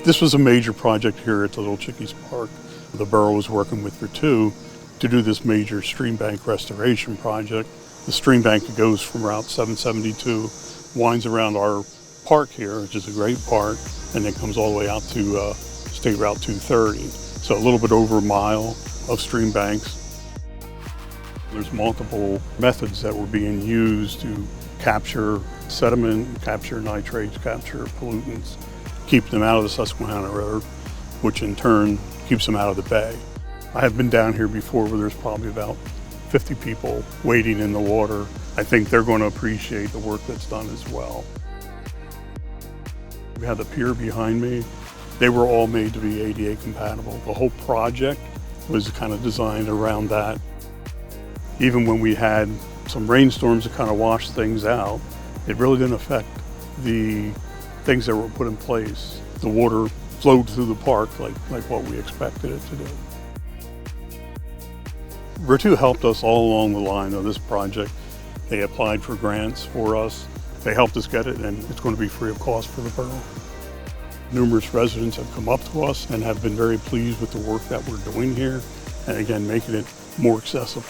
This was a major project here at the Little Chiques Park. The borough was working with RETTEW to do this major stream bank restoration project. The stream bank goes from Route 772, winds around our park here, which is a great park, and then comes all the way out to State Route 230. So a little bit over a mile of stream banks. There's multiple methods that were being used to capture sediment, capture nitrates, capture pollutants, keep them out of the Susquehanna River, which in turn keeps them out of the bay. I have been down here before where there's probably about 50 people wading in the water. I think they're going to appreciate the work that's done as well. We have the pier behind me. They were all made to be ADA compatible. The whole project was kind of designed around that. Even when we had some rainstorms that kind of washed things out, it really didn't affect the things that were put in place. The water flowed through the park like what we expected it to do. RETTEW helped us all along the line of this project. They applied for grants for us. They helped us get it, and it's going to be free of cost for the borough. Numerous residents have come up to us and have been very pleased with the work that we're doing here, and again, making it more accessible.